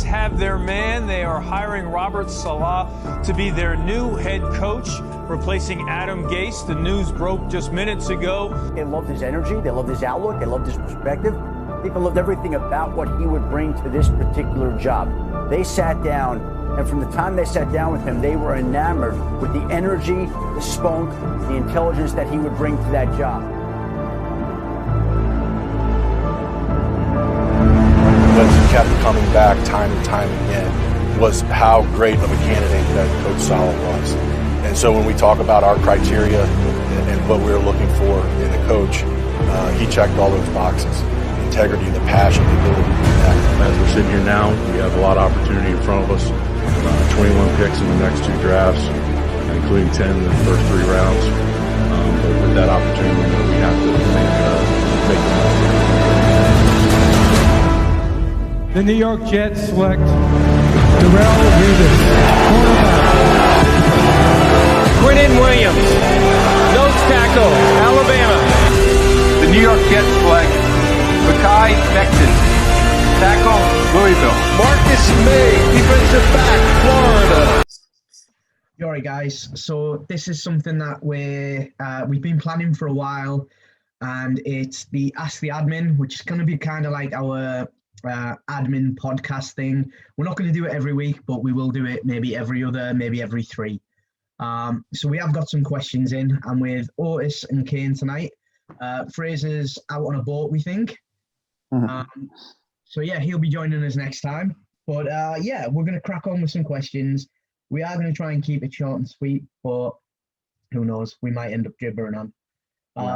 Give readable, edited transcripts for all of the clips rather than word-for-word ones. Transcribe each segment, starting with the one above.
Have their man. They are hiring Robert Saleh to be their new head coach, replacing Adam Gase. The news broke just minutes ago. They loved his energy. They loved his outlook. They loved his perspective. People loved everything about what he would bring to this particular job. They sat down, and from the time they sat down with him, they were enamored with the energy, the spunk, the intelligence that he would bring to that job. What kept coming back time and time again was how great of a candidate that Coach Saleh was. And so when we talk about our criteria and what we were looking for in a coach, he checked all those boxes. The integrity, the passion, the ability to do that. As we're sitting here now, we have a lot of opportunity in front of us. 21 picks in the next 2 drafts, including 10 in the first 3 rounds. But with that opportunity, we have to make the most. The New York Jets select Darrelle Revis, cornerback. Quinnen Williams, nose tackle, Alabama. The New York Jets select Mekhi Becton, tackle, Louisville. Marcus May, defensive back, Florida. All right, guys. So this is something that we've been planning for a while, and it's the Ask the Admin, which is going to be kind of like our admin podcast thing. We're not going to do it every week, but we will do it maybe every other, maybe every 3. So we have got some questions in. I'm with Otis and Kane tonight. Fraser's out on a boat, we think. So yeah, he'll be joining us next time. But yeah, we're going to crack on with some questions. We are going to try and keep it short and sweet, but who knows? We might end up gibbering on.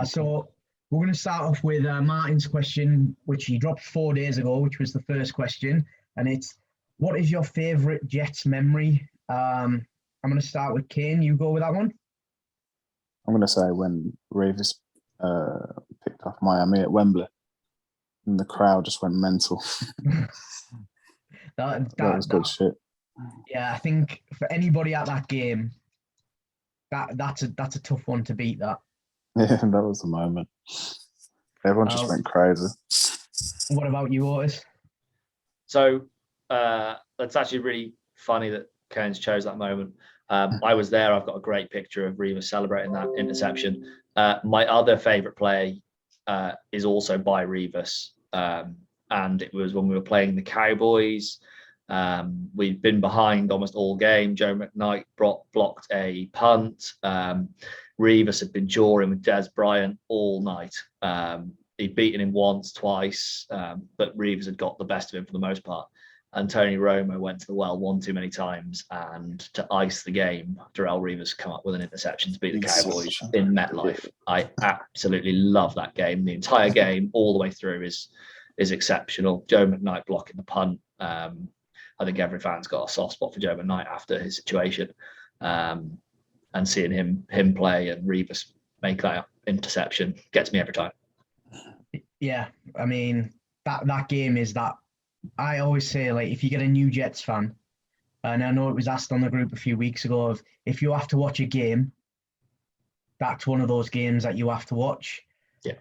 So we're going to start off with Martin's question, which he dropped 4 days ago, which was the first question. And it's, what is your favourite Jets memory? I'm going to start with Kane. You go with that one? I'm going to say when Revis picked off Miami at Wembley and the crowd just went mental. that was good shit. Yeah, I think for anybody at that game, that's a tough one to beat, that. Yeah, that was the moment. Everyone just went crazy. What about you, Otis? So that's actually really funny that Cairns chose that moment. I was there. I've got a great picture of Revis celebrating that interception. My other favourite play is also by Revis. And it was when we were playing the Cowboys. We'd been behind almost all game. Joe McKnight blocked a punt. Revis had been jawing with Des Bryant all night. He'd beaten him once, twice, but Revis had got the best of him for the most part. And Tony Romo went to the well one too many times, and to ice the game, Darrelle Revis come up with an interception to beat the Cowboys in MetLife. I absolutely love that game. The entire game, all the way through, is exceptional. Joe McKnight blocking the punt. I think every fan's got a soft spot for Joe McKnight after his situation. And seeing him play and Revis make that interception gets me every time. Yeah, I mean, that game is that. I always say, like, if you get a new Jets fan, and I know it was asked on the group a few weeks ago, of if you have to watch a game, that's one of those games that you have to watch. Yeah.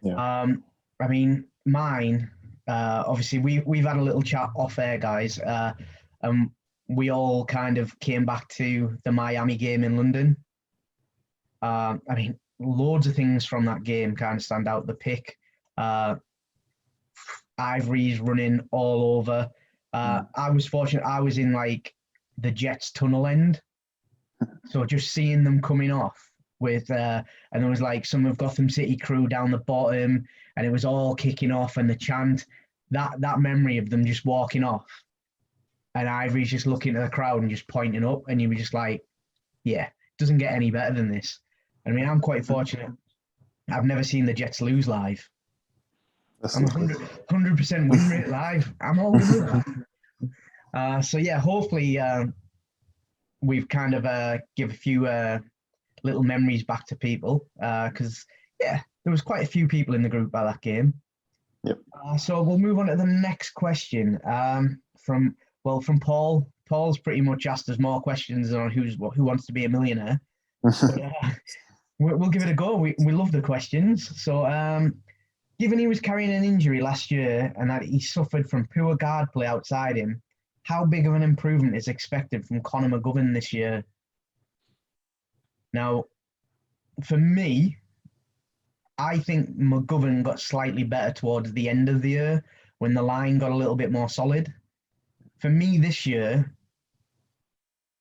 I mean, mine, obviously, we've had a little chat off air, guys, and we all kind of came back to the Miami game in London. I mean, loads of things from that game kind of stand out. The pick, Ivory's running all over. I was fortunate. I was in like the Jets tunnel end, so just seeing them coming off with, and there was like some of Gotham City crew down the bottom, and it was all kicking off, and the chant. That memory of them just walking off, and Ivory's just looking at the crowd and just pointing up, and you were just like, yeah, it doesn't get any better than this. I mean, I'm quite fortunate. I've never seen the Jets lose live. I'm 100% win rate live. I'm all good. So yeah, hopefully we've kind of give a few little memories back to people, because yeah, there was quite a few people in the group by that game. Yep. So we'll move on to the next question from Paul. Paul's pretty much asked us more questions on who wants to be a millionaire. But, we'll give it a go. We love the questions. So. Given he was carrying an injury last year and that he suffered from poor guard play outside him, how big of an improvement is expected from Conor McGovern this year? Now, for me, I think McGovern got slightly better towards the end of the year when the line got a little bit more solid. For me this year,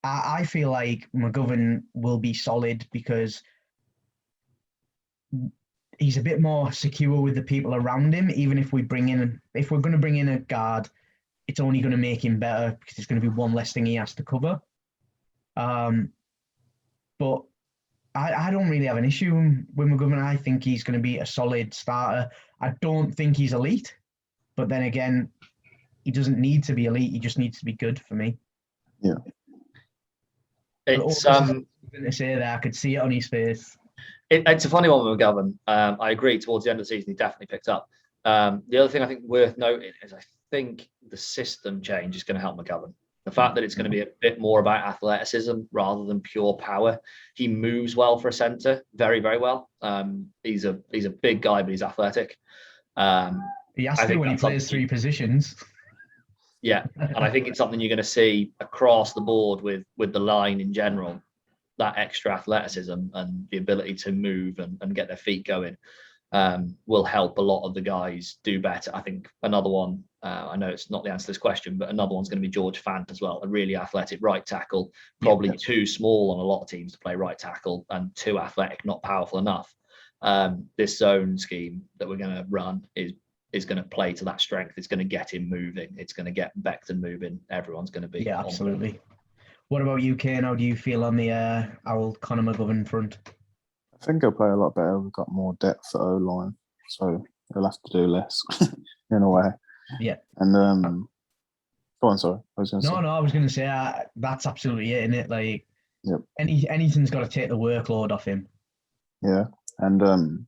I feel like McGovern will be solid because he's a bit more secure with the people around him. Even if we're going to bring in a guard, it's only going to make him better because it's going to be one less thing he has to cover. But I don't really have an issue with McGovern. I think he's going to be a solid starter. I don't think he's elite, but then again, he doesn't need to be elite. He just needs to be good for me. Yeah. It's going to say that I could see it on his face. It's a funny one with McGovern. I agree. Towards the end of the season, he definitely picked up. The other thing I think worth noting is I think the system change is going to help McGovern. The fact that it's going to be a bit more about athleticism rather than pure power. He moves well for a centre, very, very well. He's a big guy, but he's athletic. He has to when he plays three positions. Yeah, and I think it's something you're going to see across the board with the line in general. That extra athleticism and the ability to move and get their feet going will help a lot of the guys do better. I think another one, I know it's not the answer to this question, but another one's going to be George Fant as well, a really athletic right tackle, probably too small on a lot of teams to play right tackle and too athletic, not powerful enough. This zone scheme that we're going to run is going to play to that strength. It's going to get him moving. It's going to get Becton moving. Everyone's going to be. Yeah, absolutely. What about you, Kane? How do you feel on the our Conor McGovern front? I think he'll play a lot better. We've got more depth at O-line, so he'll have to do less in a way. Yeah. And go on, sorry. I was going to say. No, I was going to say that's absolutely it, isn't it? Like, yep. Anything's got to take the workload off him. Yeah, and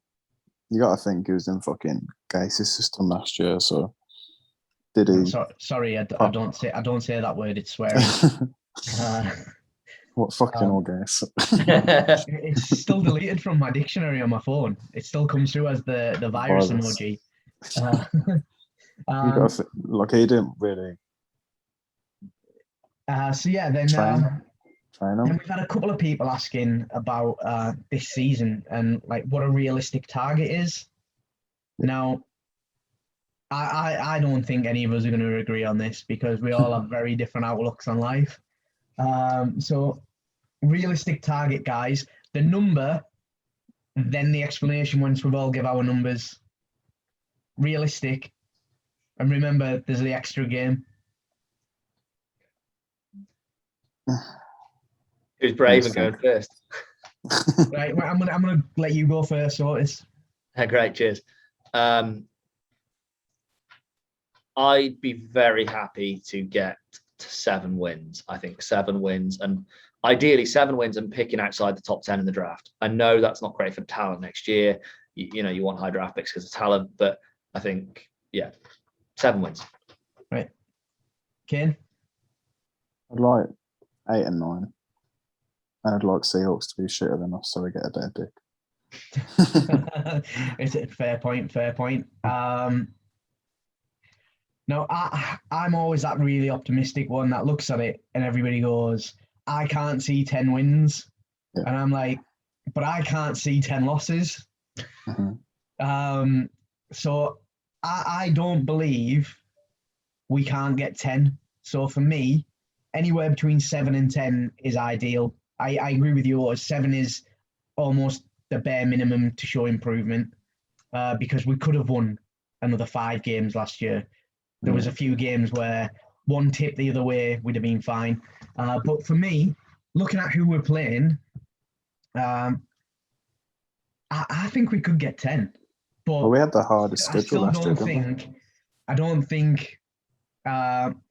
you got to think he was in fucking Gase's system last year, so did he? Sorry, I don't say that word. It's swearing. What fucking all Gase? It's still deleted from my dictionary on my phone. It still comes through as the virus emoji. You got to like he didn't really. So yeah, then train him. we've had a couple of people asking about this season and like what a realistic target is. Now, I don't think any of us are going to agree on this because we all have very different outlooks on life. So realistic target, guys, the number, then the explanation once we've all give our numbers. Realistic. And remember, there's the extra game. Who's brave and going first? Right, well, I'm gonna let you go first, Otis. Great, cheers. I'd be very happy to get to 7 wins. I think 7 wins, and ideally 7 wins and picking outside the top 10 in the draft. I know that's not great for talent next year. You want high draft picks because of talent, but I think 7 wins. Right, Kane. I'd like 8 and 9. And I'd like Seahawks to be shitter than us so we get a better pick. It's a fair point. No, I'm always that really optimistic one that looks at it and everybody goes, I can't see 10 wins. Yeah. And I'm like, but I can't see 10 losses. Mm-hmm. So I don't believe we can't get 10. So for me, anywhere between 7 and 10 is ideal. I agree with you. 7 is almost the bare minimum to show improvement because we could have won another 5 games last year. There was a few games where one tip the other way would have been fine. But for me, looking at who we're playing, I think we could get 10. But we had the hardest schedule last year. I don't think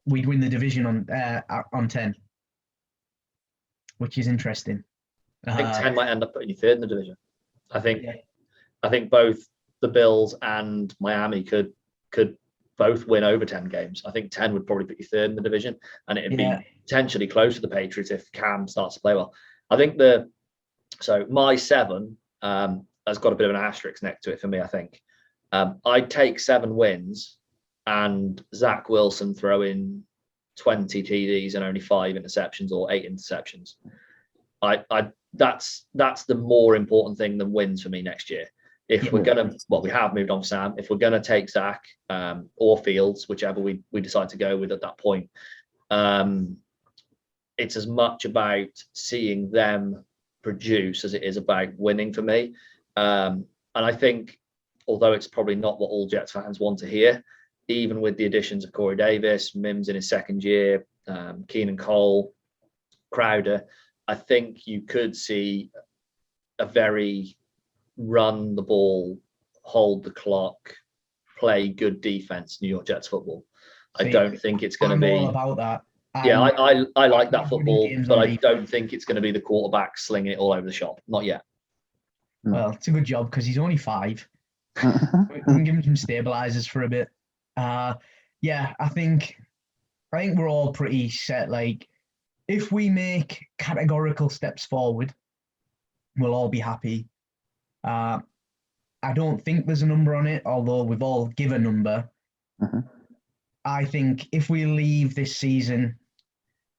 we'd win the division on 10. Which is interesting. I think 10 might end up putting you 3rd in the division. I think both the Bills and Miami could both win over 10 games. I think 10 would probably put you 3rd in the division, and it'd be potentially close to the Patriots if Cam starts to play well. I think my 7 has got a bit of an asterisk next to it for me. I think I'd take 7 wins and Zach Wilson throw in 20 TDs and only 5 interceptions or 8 interceptions. That's the more important thing than wins for me next year. If we're gonna, we have moved on, Sam. If we're gonna take Zach or Fields, whichever we decide to go with at that point, it's as much about seeing them produce as it is about winning for me. And I think, although it's probably not what all Jets fans want to hear, even with the additions of Corey Davis, Mims in his second year, Keenan Cole, Crowder, I think you could see a very run the ball, hold the clock, play good defense New York Jets football. I don't think it's going to be all about that. Yeah, I like that football, but I don't think it's going to be the quarterback slinging it all over the shop. Not yet. Well, it's a good job because he's only 5. We can give him some stabilizers for a bit. Yeah, I think we're all pretty set. Like, if we make categorical steps forward, we'll all be happy. I don't think there's a number on it, although we've all given a number. I think if we leave this season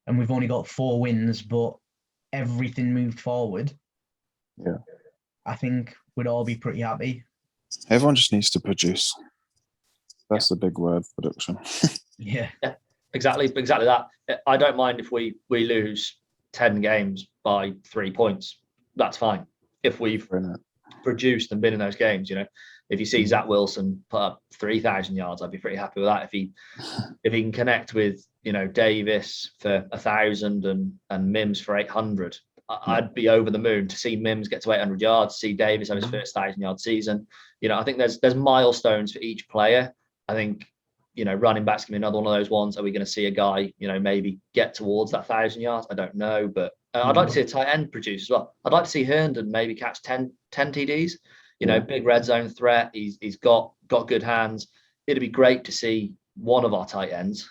and we've only got 4 wins, but everything moved forward, I think we'd all be pretty happy. Everyone just needs to produce. That's the big word, production. Yeah, exactly that. I don't mind if we lose 10 games by 3 points. That's fine. If we've produced and been in those games, if you see Zach Wilson put up 3,000 yards, I'd be pretty happy with that. If he can connect with Davis for 1,000 and Mims for 800, I'd be over the moon to see Mims get to 800 yards, see Davis have his first 1,000-yard season. I think there's milestones for each player. I think running backs can be another one of those ones. Are we going to see a guy maybe get towards that 1,000 yards? I don't know, but I'd like to see a tight end produce as well. I'd like to see Herndon maybe catch 10 TDs. Big red zone threat. He's got good hands. It'd be great to see one of our tight ends.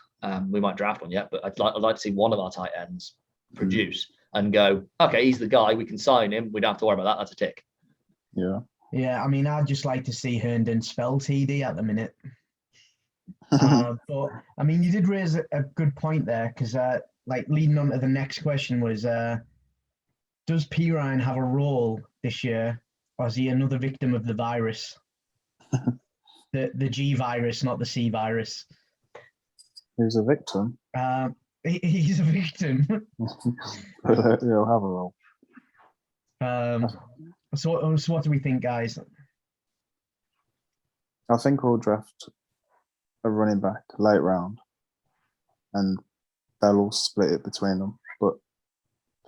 We might draft one yet, but I'd like to see one of our tight ends produce and go, okay, he's the guy. We can sign him. We don't have to worry about that. That's a tick. Yeah. Yeah, I mean, I'd just like to see Herndon spell TD at the minute. But I mean, you did raise a good point there because, leading on to the next question was, does Perine have a role this year, or is he another victim of the virus? the G virus, not the C virus. He's a victim. He's a victim. He'll have a role. So what do we think, guys? I think we'll draft a running back late round, and they'll all split it between them. But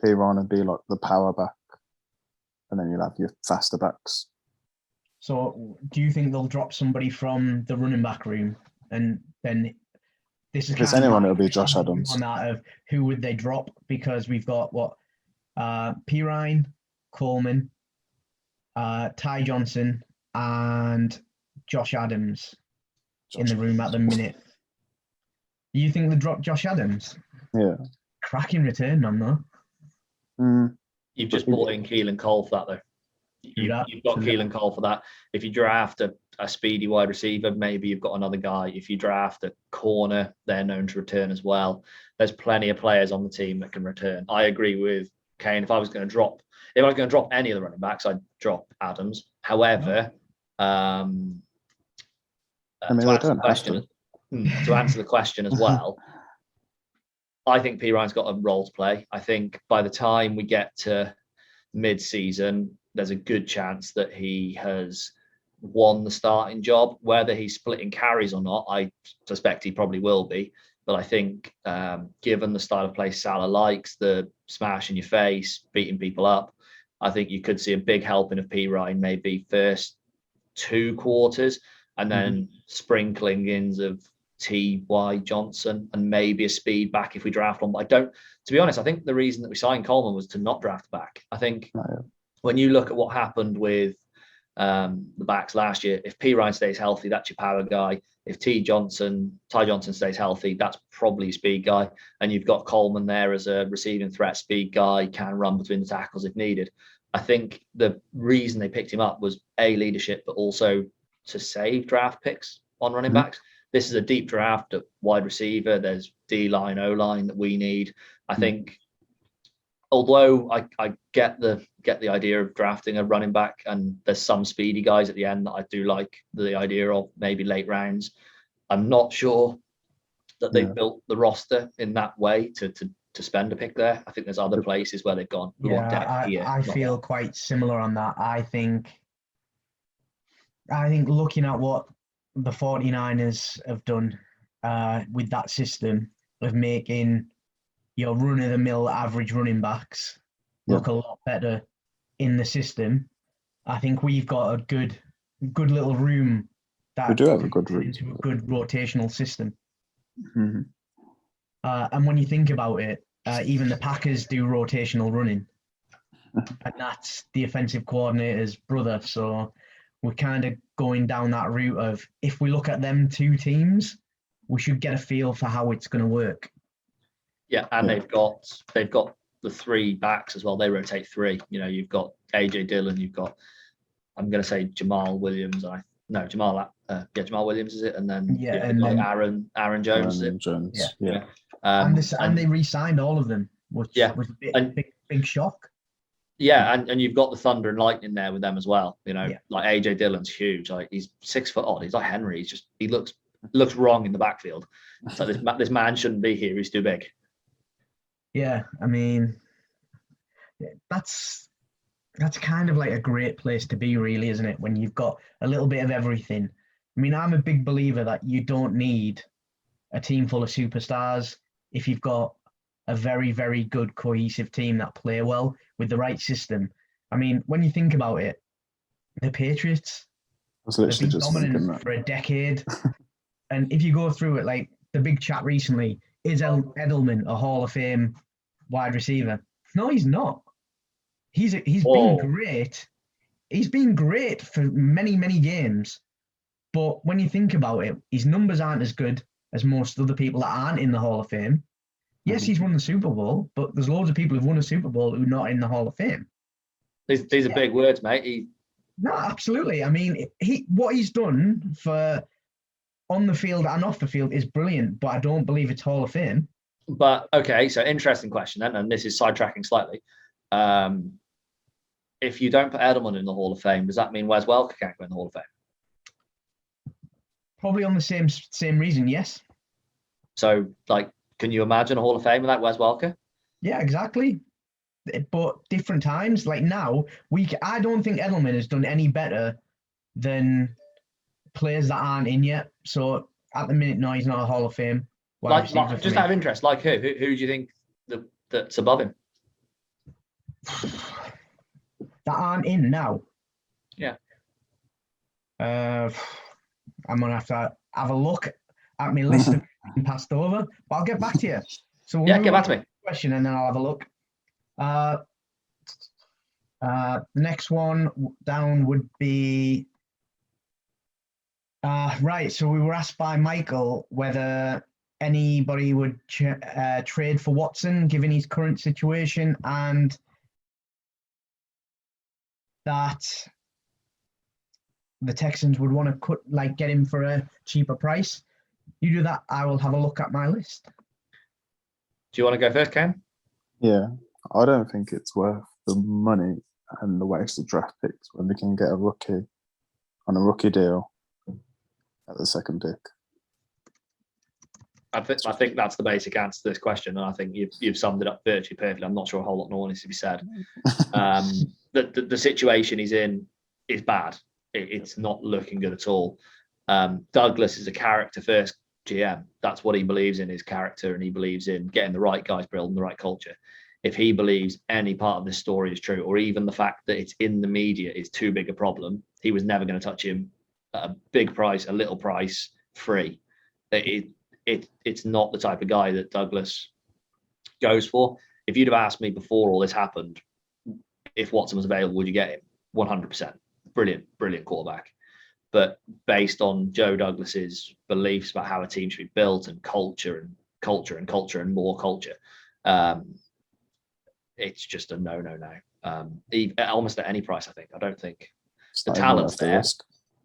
Perine would be like the power back, and then you'll have your faster backs. So, do you think they'll drop somebody from the running back room, and then this is? If it's anyone, it'll be Josh Adams. On that of who would they drop? Because we've got Perine, Coleman, Ty Johnson, and Josh Adams in the room at the minute. You think they drop Josh Adams? Yeah. Cracking return, man, though. You've just brought in Keelan Cole for that, though. You've got Keelan Cole for that. If you draft a speedy wide receiver, maybe you've got another guy. If you draft a corner, they're known to return as well. There's plenty of players on the team that can return. I agree with Kane. If I was going to drop any of the running backs, I'd drop Adams. However, to answer the question as well, I think Perine's got a role to play. I think by the time we get to mid-season, there's a good chance that he has won the starting job. Whether he's splitting carries or not, I suspect he probably will be. But I think given the style of play Salah likes, the smash in your face, beating people up, I think you could see a big helping of Perine maybe first 2 quarters and then sprinkling ins of T.Y. Johnson and maybe a speed back if we draft one. But to be honest, I think the reason that we signed Coleman was to not draft back. I think when you look at what happened with the backs last year, if Perine stays healthy, that's your power guy. If Ty Johnson stays healthy, that's probably your speed guy. And you've got Coleman there as a receiving threat speed guy, can run between the tackles if needed. I think the reason they picked him up was A, leadership, but also to save draft picks on running backs. this is a deep draft at wide receiver. There's D-line, O-line that we need. I think, although I get the idea of drafting a running back, and there's some speedy guys at the end that I do like the idea of, maybe late rounds. I'm not sure that they've built the roster in that way to spend a pick there. I think there's other places where they've gone. I feel quite similar on that. I think looking at what the 49ers have done with that system of making your run-of-the-mill average running backs look a lot better in the system, I think we've got a good little room. That we do have a good room. Into a good rotational system. Mm-hmm. And when you think about it, even the Packers do rotational running, and that's the offensive coordinator's brother. So we're kind of going down that route of, if we look at them two teams, we should get a feel for how it's going to work. Yeah, and they've got the three backs as well. They rotate three. You know, you've got AJ Dillon, you've got, I'm going to say Jamal Williams. Jamal Williams is it, and then Aaron Jones. Jones. Yeah. And they re-signed all of them, which was a big shock. Yeah, and you've got the Thunder and Lightning there with them as well. You know, like AJ Dillon's huge. Like, he's 6 foot odd. He's like Henry. He looks wrong in the backfield. So this man shouldn't be here. He's too big. Yeah, I mean, that's kind of like a great place to be, really, isn't it? When you've got a little bit of everything. I mean, I'm a big believer that you don't need a team full of superstars if you've got a very, very good cohesive team that play well with the right system. I mean, when you think about it, the Patriots have been dominant for a decade. And if you go through it, like the big chat recently, is Edelman a Hall of Fame wide receiver? No, he's not. He's been great. He's been great for many, many games. But when you think about it, his numbers aren't as good as most other people that aren't in the Hall of Fame. Yes, he's won the Super Bowl, but there's loads of people who've won a Super Bowl who are not in the Hall of Fame. These are big words, mate. No, absolutely. I mean, what he's done for on the field and off the field is brilliant, but I don't believe it's Hall of Fame. But okay, so interesting question then, and this is sidetracking slightly. If you don't put Edelman in the Hall of Fame, does that mean Wes Welker can't go in the Hall of Fame? Probably on the same reason, yes. So, like, can you imagine a Hall of Fame without Wes Welker? Yeah, exactly. But different times, like now, I don't think Edelman has done any better than players that aren't in yet. So at the minute, no, he's not a Hall of Fame. Like just out of interest, like who? Who do you think that's above him? That aren't in now. Yeah. I'm gonna have to have a look at my list of passed over, but I'll get back to you. So get back to me. Question, and then I'll have a look. The next one down would be right. So we were asked by Michael whether anybody would trade for Watson given his current situation, and that the Texans would want to get him for a cheaper price. You do that, I will have a look at my list. Do you want to go first, Ken? Yeah, I don't think it's worth the money and the wasted draft picks when we can get a rookie on a rookie deal at the second pick. I think that's the basic answer to this question, and I think you've summed it up virtually perfectly. I'm not sure a whole lot more needs to be said. The situation he's in is bad. It's not looking good at all. Douglas is a character-first GM. That's what he believes in, his character, and he believes in getting the right guys, building the right culture. If he believes any part of this story is true, or even the fact that it's in the media is too big a problem, he was never going to touch him at a big price, a little price, free. It's not the type of guy that Douglas goes for. If you'd have asked me before all this happened, if Watson was available, would you get him? 100%. Brilliant quarterback. But based on Joe Douglas's beliefs about how a team should be built and culture and more culture, it's just a no. Almost at any price, I think. I don't think the talent's there.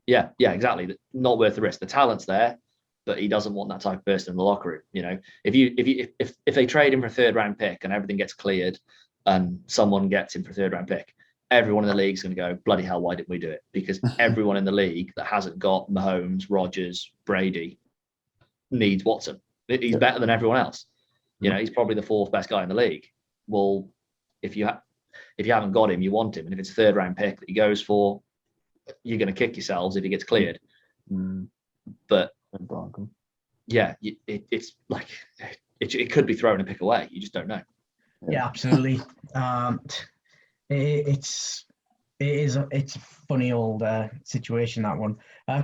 Yeah, exactly. Not worth the risk. The talent's there. but he doesn't want that type of person in the locker room. You know, if they trade him for a 3rd round pick and everything gets cleared and someone gets him for a 3rd round pick, everyone in the league is going to go, bloody hell, why didn't we do it? Because everyone in the league that hasn't got Mahomes, Rodgers, Brady needs Watson. He's better than everyone else. You know, he's probably the 4th best guy in the league. Well, if you haven't got him, you want him. And if it's a 3rd round pick that he goes for, you're going to kick yourselves if he gets cleared. But yeah, it's like it could be thrown a pick away. You just don't know. Yeah, absolutely. It's a funny old situation, that one.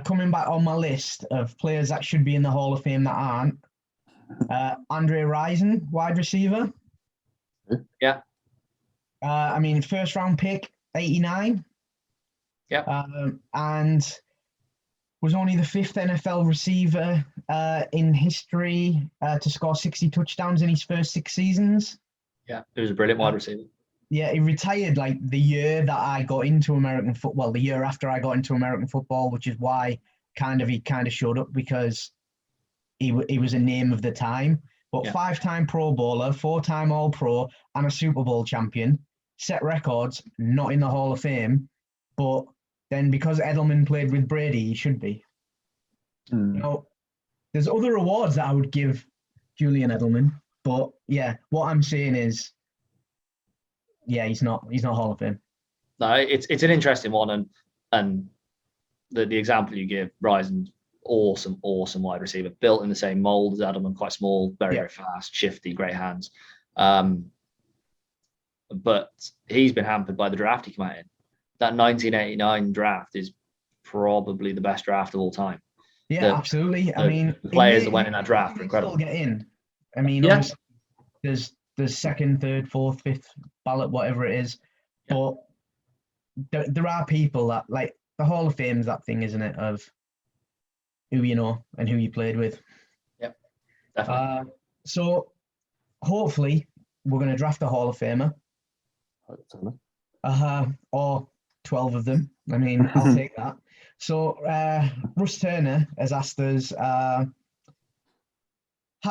Coming back on my list of players that should be in the Hall of Fame that aren't, Andre Rison, wide receiver. Yeah. I mean, 1st round pick, 89. Yeah. And was only the 5th NFL receiver in history to score 60 touchdowns in his first 6 seasons. Yeah, he was a brilliant wide receiver. Yeah, he retired like the year that I got into American football, the year after I got into American football, which is why he kind of showed up, because he was a name of the time. But 5-time Pro Bowler, 4-time All-Pro, and a Super Bowl champion, set records, not in the Hall of Fame, but then because Edelman played with Brady, he should be. You know, there's other awards that I would give Julian Edelman, but yeah, what I'm saying is, yeah, he's not Hall of Fame. No, it's an interesting one, and the example you give, Rison, awesome wide receiver, built in the same mold as Edelman, quite small, very fast, shifty, great hands. But he's been hampered by the draft he came out in. That 1989 draft is probably the best draft of all time. Yeah, absolutely. I mean, the players that went in that draft are incredible. Still get in. I mean, obviously, there's 2nd, 3rd, 4th, 5th ballot, whatever it is. But there are people that, like, the Hall of Fame is that thing, isn't it, of who you know and who you played with. Yep, definitely. So hopefully we're going to draft a Hall of Famer. Hopefully. Or 12 of them. I mean, I'll take that. So Russ Turner has asked us,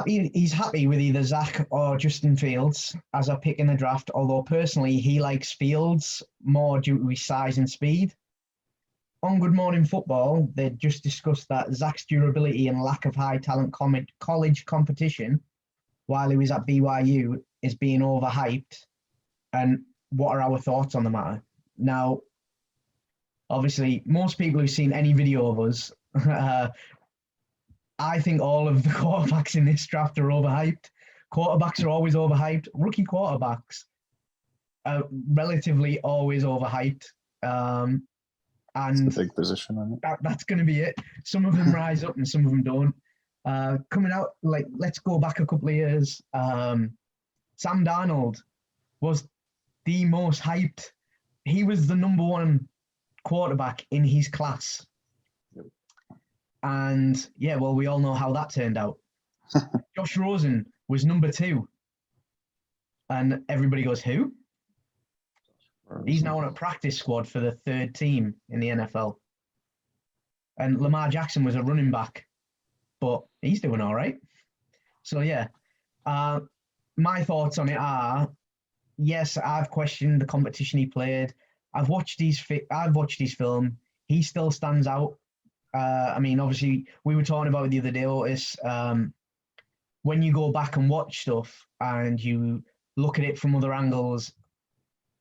he's happy with either Zach or Justin Fields as a pick in the draft, although personally he likes Fields more due to his size and speed. On Good Morning Football, they just discussed that Zach's durability and lack of high talent college competition while he was at BYU is being overhyped. And what are our thoughts on the matter? Now, obviously, most people who've seen any video of us, I think all of the quarterbacks in this draft are overhyped. Quarterbacks are always overhyped. Rookie quarterbacks are relatively always overhyped. And it's a big position, isn't it? That's going to be it. Some of them rise up and some of them don't. Coming out, like, let's go back a couple of years. Sam Darnold was the most hyped. He was the number 1 quarterback in his class. And yeah, well, we all know how that turned out. Josh Rosen was number 2. And everybody goes, who? He's now on a practice squad for the 3rd team in the NFL. And Lamar Jackson was a running back, but he's doing all right. So yeah, my thoughts on it are, yes, I've questioned the competition he played. I've watched his film. He still stands out. I mean, obviously, we were talking about it the other day, Otis. When you go back and watch stuff and you look at it from other angles,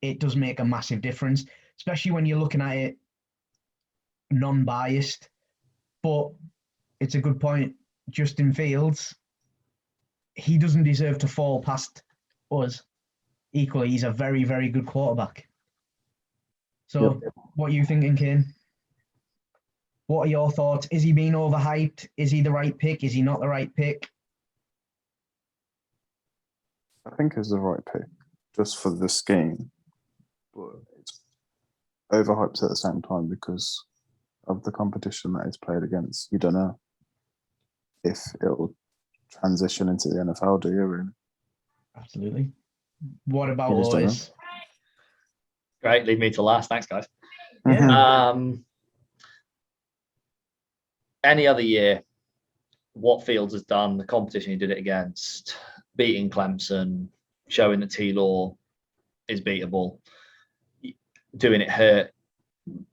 it does make a massive difference, especially when you're looking at it non-biased. But it's a good point. Justin Fields, he doesn't deserve to fall past us. Equally, he's a very, very good quarterback. So What are you thinking, Kane? What are your thoughts? Is he being overhyped? Is he the right pick? Is he not the right pick? I think it's the right pick, just for the scheme. But it's overhyped at the same time because of the competition that it's played against. You don't know if it'll transition into the NFL, do you, really? Absolutely. What about Otis? Great, leave me to last. Thanks, guys. Yeah. Any other year, what Fields has done, the competition he did it against, beating Clemson, showing that T-Law is beatable, doing it hurt,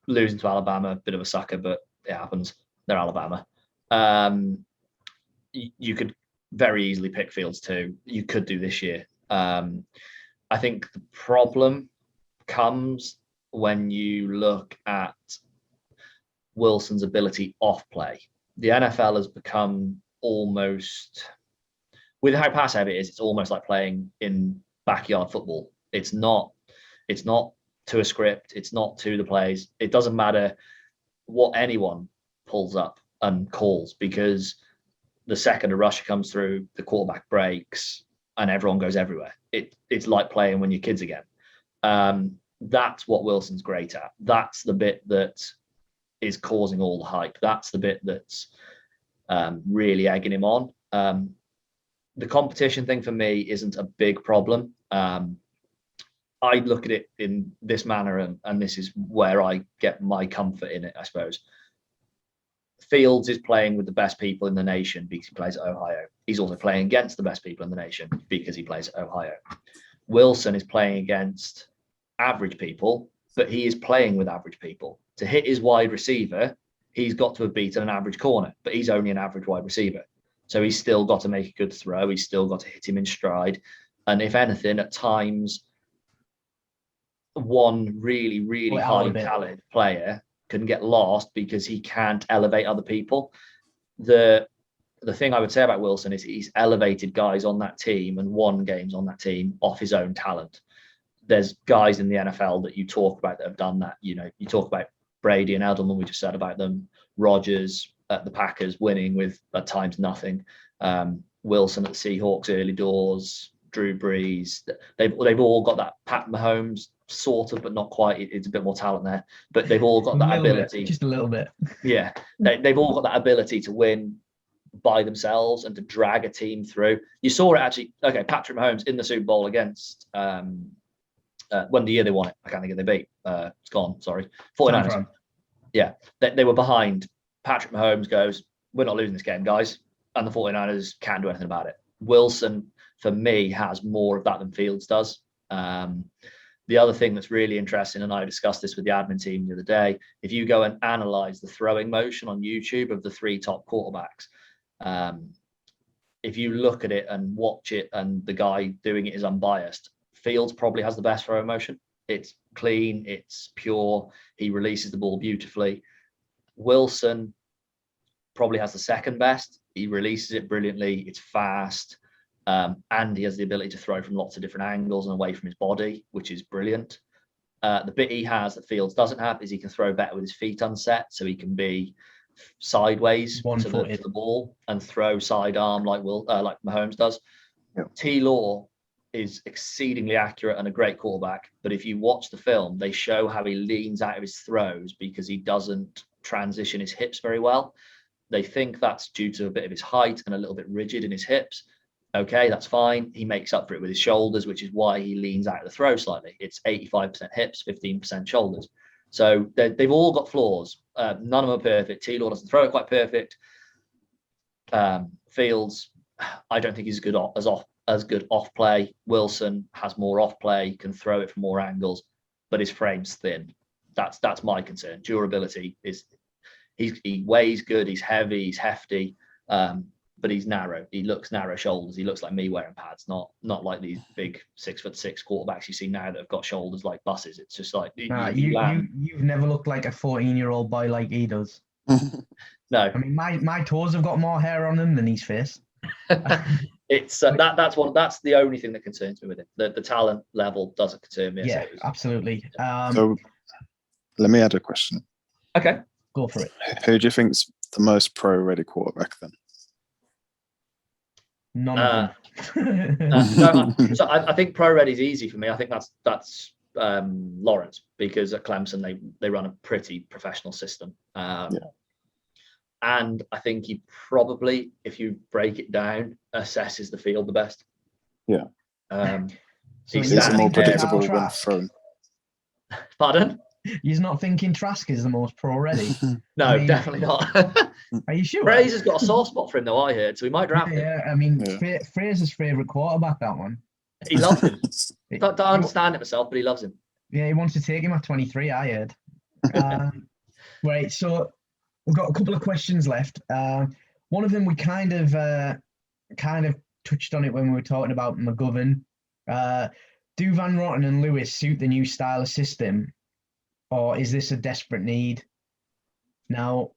losing to Alabama, a bit of a sucker, but it happens. They're Alabama. You could very easily pick Fields too. You could do this year. I think the problem comes when you look at Wilson's ability off play. The NFL has become almost, with how pass heavy it is, it's almost like playing in backyard football. It's not to a script. It's not to the plays. It doesn't matter what anyone pulls up and calls, because the second a rusher comes through, the quarterback breaks and everyone goes everywhere. It's like playing when you're kids again. That's what Wilson's great at. That's the bit that is causing all the hype. That's the bit that's really egging him on. The competition thing for me isn't a big problem. I look at it in this manner, and this is where I get my comfort in it, I suppose. Fields is playing with the best people in the nation because he plays at Ohio. He's also playing against the best people in the nation because he plays at Ohio. Wilson is playing against average people, but he is playing with average people. To hit his wide receiver, he's got to have beaten an average corner, but he's only an average wide receiver. So he's still got to make a good throw. He's still got to hit him in stride. And if anything, at times, one really, really high talent player can get lost because he can't elevate other people. The thing I would say about Wilson is he's elevated guys on that team and won games on that team off his own talent. There's guys in the NFL that you talk about that have done that. You know, you talk about Brady and Edelman, we just said about them. Rodgers at the Packers winning with at times nothing. Wilson at the Seahawks early doors. Drew Brees. They've all got that. Pat Mahomes sort of, but not quite. It's a bit more talent there, but they've all got that ability. Just a little bit. Yeah, they've all got that ability to win by themselves and to drag a team through. You saw it actually. Okay, Patrick Mahomes in the Super Bowl against when the year they won it. I can't think of they beat. It's gone. Sorry, 49ers. Yeah, they were behind. Patrick Mahomes goes, "We're not losing this game, guys," and the 49ers can't do anything about it. Wilson, for me, has more of that than Fields does. The other thing that's really interesting, and I discussed this with the admin team the other day, if you go and analyze the throwing motion on YouTube of the three top quarterbacks, if you look at it and watch it and the guy doing it is unbiased, Fields probably has the best throwing motion. It's clean, it's pure, he releases the ball beautifully. Wilson probably has the second best. He releases it brilliantly, it's fast. And he has the ability to throw from lots of different angles and away from his body, which is brilliant. The bit he has that Fields doesn't have is he can throw better with his feet unset, so he can be sideways to the ball and throw sidearm like Mahomes does. Yep. T-Law is exceedingly accurate and a great quarterback, but if you watch the film, they show how he leans out of his throws because he doesn't transition his hips very well. They think that's due to a bit of his height and a little bit rigid in his hips. Okay, that's fine. He makes up for it with his shoulders, which is why he leans out of the throw slightly. It's 85% hips, 15% shoulders. So they've all got flaws. None of them are perfect. T-Law doesn't throw it quite perfect. Fields, I don't think he's as good off play. Wilson has more off play, can throw it from more angles, but his frame's thin. That's my concern. Durability is he weighs good. He's heavy. He's hefty. But he's narrow. He looks narrow shoulders. He looks like me wearing pads, not like these big 6'6" quarterbacks you see now that have got shoulders like buses. It's just like you've never looked like a 14-year-old boy like he does. No, I mean my toes have got more hair on them than his face. It's that's the only thing that concerns me with it. The talent level doesn't concern me. Yeah, absolutely. So let me add a question. Okay, go for it. Who do you think's the most pro-ready quarterback then? None of them. No, so I think pro ready is easy for me. I think that's Lawrence, because at Clemson they run a pretty professional system. And I think he probably, if you break it down, assesses the field the best. Yeah. So he's more predictable when thrown. Pardon? You're not thinking Trask is the most pro already? No, I mean, definitely not. Are you sure? Fraser's got a soft spot for him, though, I heard, so we might draft him. Yeah, I mean, Fraser's favourite quarterback, that one. He loves him. Don't understand it myself, but he loves him. Yeah, he wants to take him at 23, I heard. Right, so we've got a couple of questions left. One of them we kind of touched on it when we were talking about McGovern. Do Van Rotten and Lewis suit the new style of system, or is this a desperate need? Now,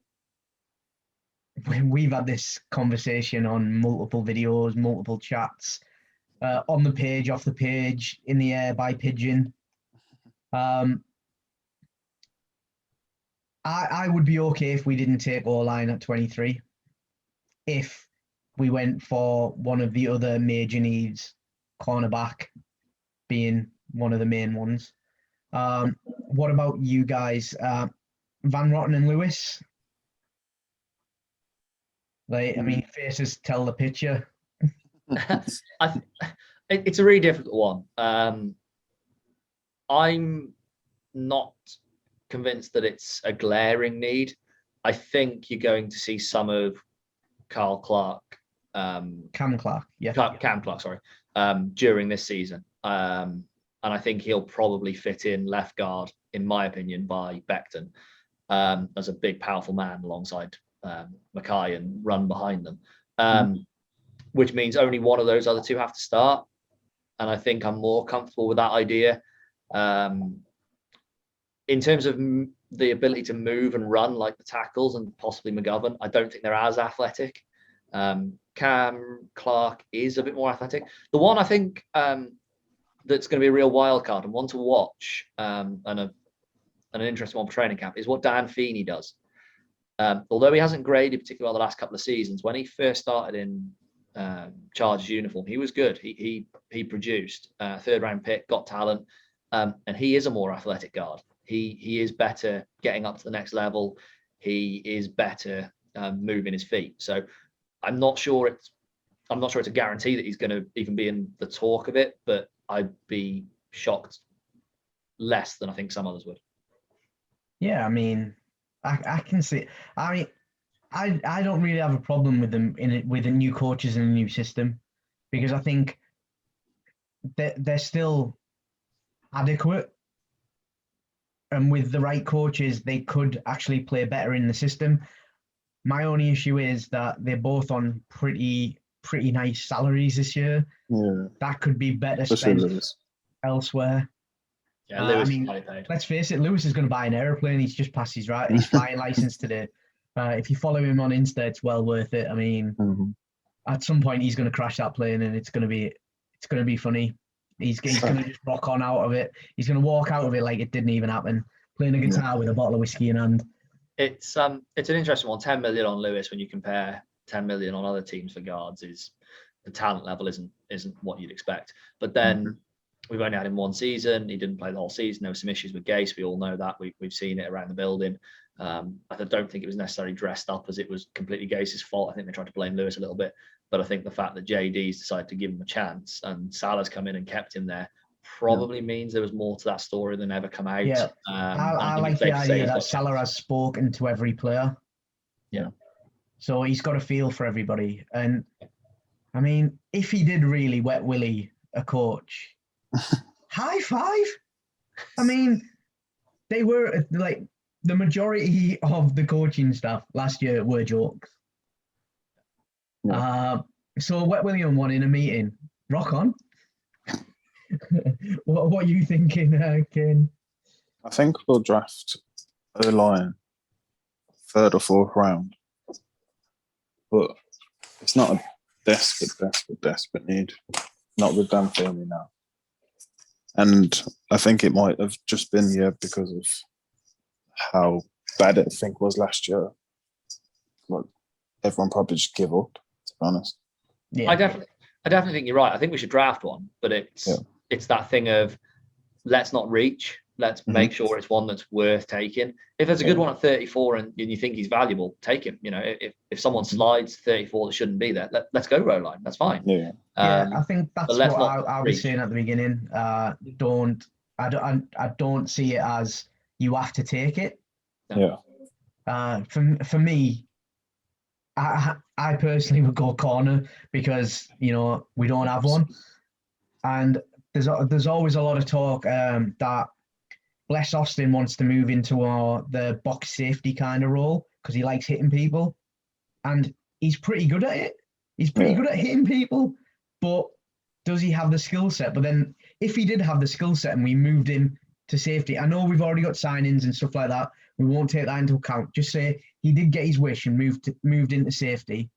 we've had this conversation on multiple videos, multiple chats, on the page, off the page, in the air, by pigeon. I would be okay if we didn't take O-line at 23, if we went for one of the other major needs, cornerback being one of the main ones. What about you guys? Van Rotten and Lewis? Like, I mean, faces tell the picture. It's a really difficult one. I'm not convinced that it's a glaring need. I think you're going to see some of Cam Clark, sorry, during this season. And I think he'll probably fit in left guard, in my opinion, by Becton, as a big, powerful man alongside Mackay and run behind them, which means only one of those other two have to start. And I think I'm more comfortable with that idea. In terms of the ability to move and run like the tackles and possibly McGovern, I don't think they're as athletic. Cam Clark is a bit more athletic. The one I think that's going to be a real wild card and one to watch, and an interesting one for training camp, is what Dan Feeney does. Although he hasn't graded particularly well the last couple of seasons, when he first started in Chargers uniform, he was good. He produced, third round pick, got talent, and he is a more athletic guard. He is better getting up to the next level. He is better moving his feet. So I'm not sure it's a guarantee that he's going to even be in the talk of it, but I'd be shocked less than I think some others would. Yeah, I mean, I can see. I mean, I don't really have a problem with them with the new coaches and the new system, because I think they're still adequate, and with the right coaches, they could actually play better in the system. My only issue is that they're both on pretty nice salaries this year. Yeah, that could be better spent elsewhere. Yeah, Lewis, I mean, let's face it, Lewis is going to buy an aeroplane. He's just passed his flying license today. If you follow him on Insta, it's well worth it. I mean, at some point he's going to crash that plane, and it's going to be funny. He's going to just rock on out of it. He's going to walk out of it like it didn't even happen, playing a guitar with a bottle of whiskey in hand. It's an interesting one. 10 million on Lewis, when you compare 10 million on other teams for guards, is the talent level isn't what you'd expect. But then we've only had him one season. He didn't play the whole season. There were some issues with Gase. We all know that. We've seen it around the building. I don't think it was necessarily dressed up as it was completely Gase's fault. I think they tried to blame Lewis a little bit. But I think the fact that JD's decided to give him a chance and Salah's come in and kept him there probably means there was more to that story than ever come out. Yeah, I like the idea that Salah has spoken to every player. Yeah. So he's got a feel for everybody. And I mean, if he did really wet Willie a coach, high five. I mean, they were like, the majority of the coaching staff last year were jokes. Yeah. So Wet William won in a meeting. Rock on. What are you thinking, Ken? I think we'll draft O-line 3rd or 4th round. But it's not a desperate need. Not with Dan Feeney now. And I think it might have just been, because of how bad I think was last year. Like, everyone probably just give up, to be honest. Yeah. I definitely think you're right. I think we should draft one, but it's that thing of let's not reach. Let's make sure it's one that's worth taking. If there's a good one at 34 and you think he's valuable, take him. If someone slides 34 that shouldn't be there, let's go row line. That's fine. Yeah, I think that's what I was saying at the beginning. I don't see it as you have to take it. Yeah. For me, I personally would go corner because we don't have one, and there's always a lot of talk that Bless Austin wants to move into the box safety kind of role because he likes hitting people, and he's pretty good at it. He's pretty good at hitting people, but does he have the skill set? But then if he did have the skill set and we moved him to safety, I know we've already got signings and stuff like that. We won't take that into account. Just say he did get his wish and moved into safety.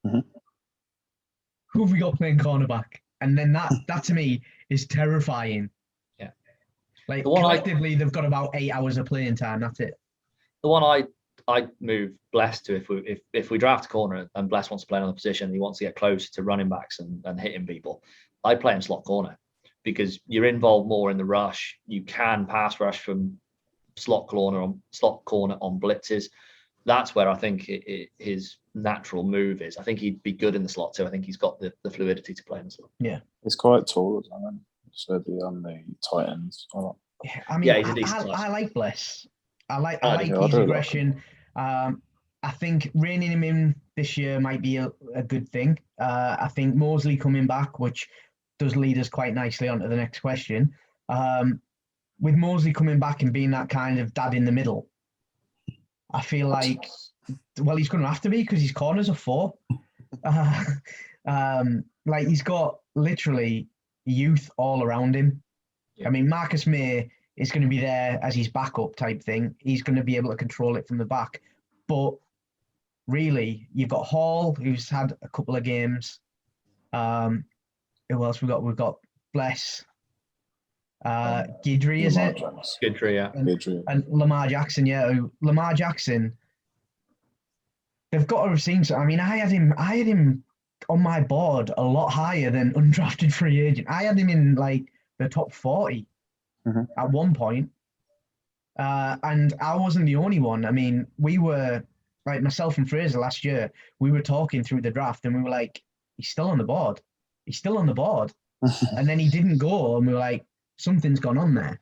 Mm-hmm. Who have we got playing cornerback? And then that to me is terrifying. Yeah. Like collectively, they've got about 8 hours of playing time. That's it. The one I'd move Bless to if we draft a corner and Bless wants to play another position, he wants to get close to running backs and hitting people, I'd play him slot corner because you're involved more in the rush. You can pass rush from slot corner on blitzes. That's where I think his natural move is. I think he'd be good in the slot too. I think he's got the fluidity to play in the slot. Yeah, he's quite tall as well. So the tight ends. I mean, I like Bless. I like his aggression. I think reining him in this year might be a good thing. I think Mosley coming back, which does lead us quite nicely onto the next question. With Mosley coming back and being that kind of dad in the middle, I feel like, well, he's going to have to be because his corners are 4. Like he's got literally youth all around him. Yeah. I mean, Marcus May is going to be there as his backup type thing. He's going to be able to control it from the back. But really, you've got Hall, who's had a couple of games. Who else we got? We've got Bless. Guidry, is it? Guidry, yeah. And Lamar Jackson, yeah. Lamar Jackson, they've got to have seen so. I mean, I had him on my board a lot higher than undrafted free agent. I had him in like the top 40 at one point. And I wasn't the only one. I mean, we were, like myself and Fraser last year, we were talking through the draft and we were like, he's still on the board. He's still on the board. And then he didn't go and we were like, something's gone on there.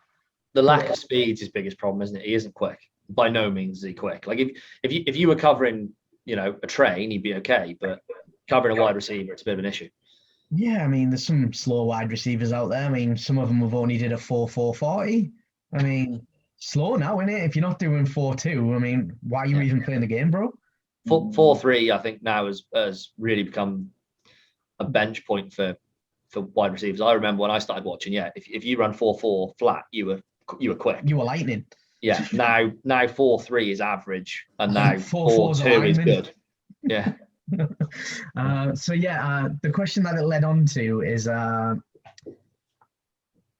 The lack of speed is his biggest problem, isn't it? He isn't quick. By no means is he quick. Like if you were covering, a train, he'd be okay, but covering a wide receiver, it's a bit of an issue. Yeah, I mean, there's some slow wide receivers out there. I mean, some of them have only did a 4.40. I mean, slow now, isn't it? If you're not doing 4.2, I mean, why are you even playing the game, bro? 4.3, I think now has really become a bench point for wide receivers. I remember when I started watching, if you run 4.4 flat, you were quick. You were lightning. Yeah. Now 4.3 is average, and now 4.2 is good. Yeah. The question that it led on to is about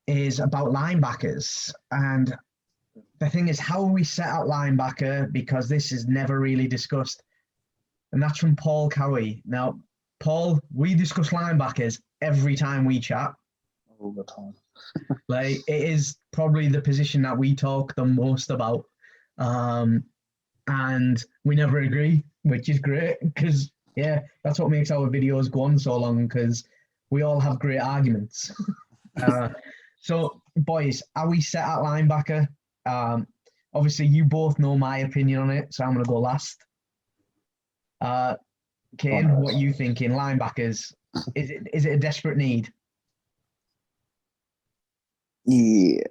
linebackers, and the thing is, how we set out linebacker, because this is never really discussed, and that's from Paul Cowie. Now, Paul, we discuss linebackers every time we chat. All the time. Like, it is probably the position that we talk the most about. And we never agree, which is great because, that's what makes our videos go on so long, because we all have great arguments. So, boys, are we set at linebacker? Obviously, you both know my opinion on it, so I'm going to go last. Kane, what are you thinking? Linebackers, is it a desperate need? Yeah.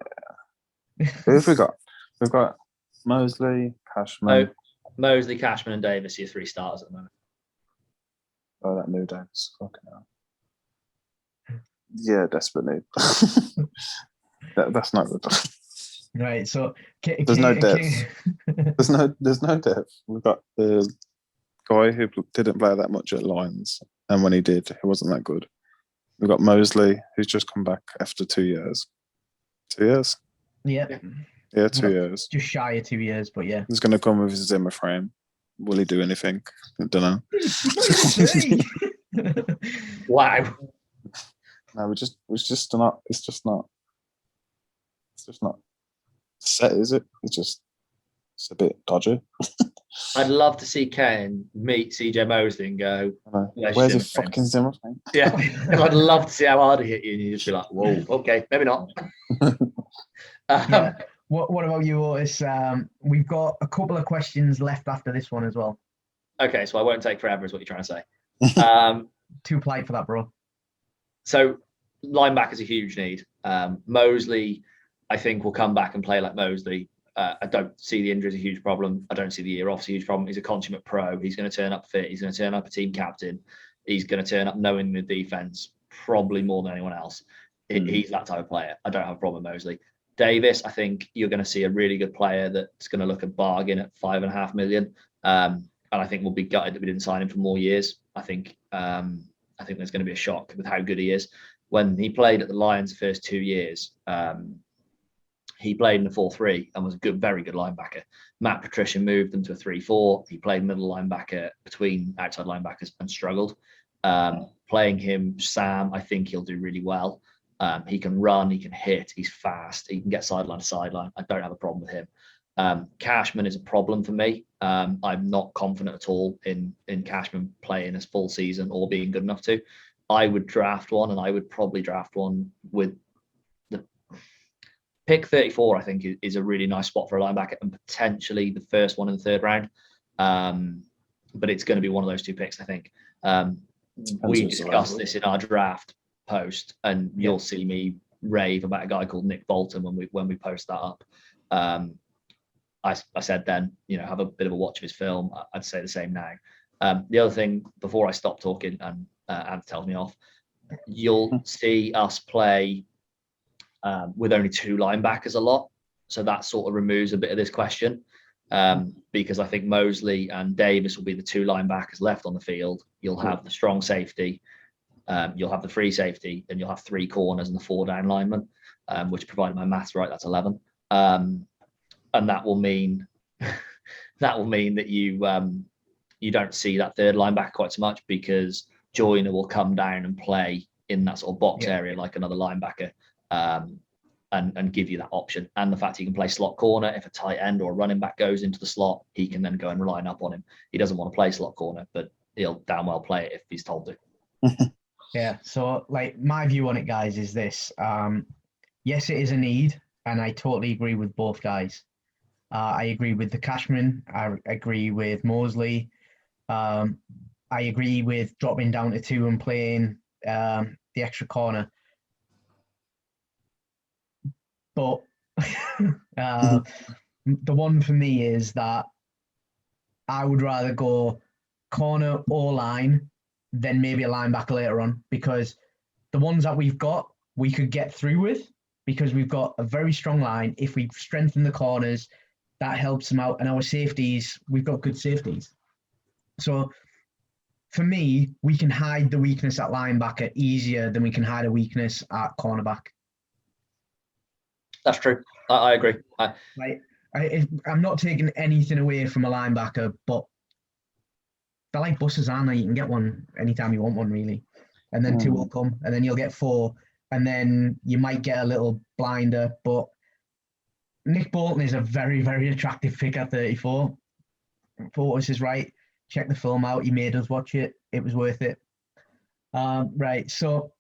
Who have we got? We've got Mosley, Cashman. Mosley, Cashman, and Davis are your 3 starters at the moment. Oh, that new Davis. Fucking hell. Yeah, desperate need. That's not good. Right. So there's no depth. There's no depth. We've got the guy who didn't play that much at Lions, and when he did, he wasn't that good. We've got Mosley, who's just come back after 2 years. 2 years? Yeah. Yeah, 2 years. Just shy of 2 years, but yeah. He's going to come with his Zimmer frame. Will he do anything? I don't know. Wow. No, it's just not set, is it? It's a bit dodgy. I'd love to see Kane meet CJ Mosley and go, where's your fucking Zimmer frame? Yeah. I'd love to see how hard he hit you, and you'd just be like, whoa, okay, maybe not. What about you, Otis? We've got a couple of questions left after this one as well. Okay, so I won't take forever, is what you're trying to say. Too polite for that, bro. So linebacker's a huge need. Mosley, I think, will come back and play like Mosley. I don't see the injury as a huge problem. I don't see the year off as a huge problem. He's a consummate pro. He's going to turn up fit. He's going to turn up a team captain. He's going to turn up knowing the defense probably more than anyone else. He's that type of player. I don't have a problem with Mosley. Davis, I think you're going to see a really good player that's going to look a bargain at $5.5 million. And I think we'll be gutted that we didn't sign him for more years. I think there's going to be a shock with how good he is. When he played at the Lions the first 2 years, he played in a 4-3 and was a very good linebacker. Matt Patricia moved them to a 3-4. He played middle linebacker between outside linebackers and struggled. Playing him, Sam, I think he'll do really well. He can run, he can hit, he's fast, he can get sideline to sideline. I don't have a problem with him. Cashman is a problem for me. I'm not confident at all in Cashman playing his full season or being good enough to. I would draft one, and I would probably draft one with the pick 34. I think is a really nice spot for a linebacker, and potentially the first one in the 3rd round. But it's going to be one of those 2 picks, I think. We discussed this in our draft post, and you'll see me rave about a guy called Nick Bolton when we post that up. I said then, have a bit of a watch of his film. I'd say the same now. The other thing, before I stop talking and Ant tells me off, you'll see us play with only 2 linebackers a lot. So that sort of removes a bit of this question, because I think Mosley and Davis will be the 2 linebackers left on the field. You'll have the strong safety, you'll have the free safety, and you'll have 3 corners and the 4 down linemen, which, provided my maths right, that's 11. And that will mean that you don't see that 3rd linebacker quite so much, because Joyner will come down and play in that sort of box area like another linebacker, and give you that option. And the fact he can play slot corner, if a tight end or a running back goes into the slot, he can then go and line up on him. He doesn't want to play slot corner, but he'll damn well play it if he's told to. Yeah. So, my view on it, guys, is this. Yes, it is a need, and I totally agree with both guys. I agree with the Cashman. I agree with Mosley. I agree with dropping down to 2 and playing the extra corner. But the one for me is that I would rather go corner or line than maybe a linebacker later on, because the ones that we've got, we could get through with, because we've got a very strong line. If we strengthen the corners, that helps them out. And our safeties, we've got good safeties. So for me, we can hide the weakness at linebacker easier than we can hide a weakness at cornerback. That's true. I agree. I'm not taking anything away from a linebacker, but they're like buses, aren't they? You can get one anytime you want one, really. And then 2 will come, and then you'll get 4, and then you might get a little blinder. But Nick Bolton is a very, very attractive pick at 34. Fortis is right. Check the film out. He made us watch it. It was worth it. Right. So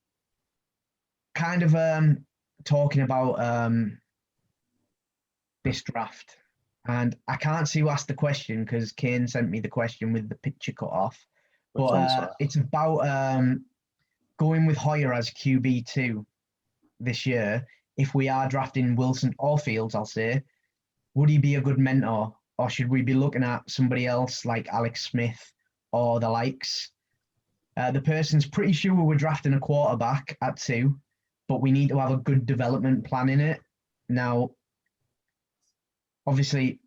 kind of talking about this draft. And I can't see who asked the question, because Kane sent me the question with the picture cut off. But it's about going with Hoyer as QB2 this year. If we are drafting Wilson or Fields, I'll say, would he be a good mentor? Or should we be looking at somebody else like Alex Smith or the likes? The person's pretty sure we're drafting a quarterback at 2, but we need to have a good development plan in it. Now, obviously,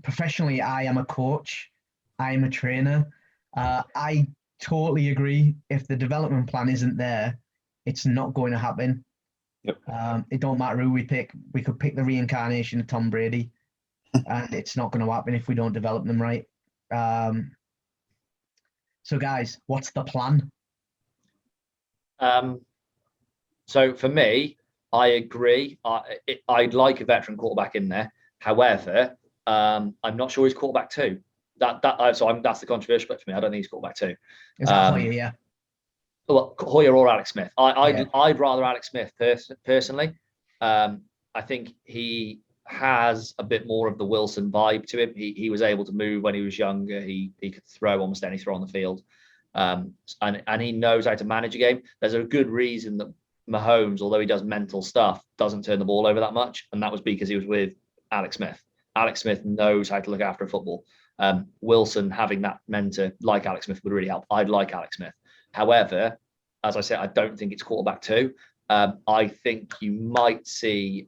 professionally, I am a coach. I am a trainer. I totally agree. If the development plan isn't there, it's not going to happen. Yep. It don't matter who we pick. We could pick the reincarnation of Tom Brady, and it's not going to happen if we don't develop them right. So, guys, what's the plan? So for me, I agree. I'd like a veteran quarterback in there. However, I'm not sure he's quarterback 2. That's the controversial bit for me. I don't think he's quarterback 2. Is that Hoyer? Yeah. Well, Hoyer or Alex Smith. I'd rather Alex Smith personally. I think he has a bit more of the Wilson vibe to him. He was able to move when he was younger. He could throw almost any throw on the field. And he knows how to manage a game. There's a good reason that Mahomes, although he does mental stuff, doesn't turn the ball over that much. And that was because he was with Alex Smith. Alex Smith knows how to look after a football. Wilson having that mentor like Alex Smith would really help. I'd like Alex Smith. However, as I said, I don't think it's quarterback 2. I think you might see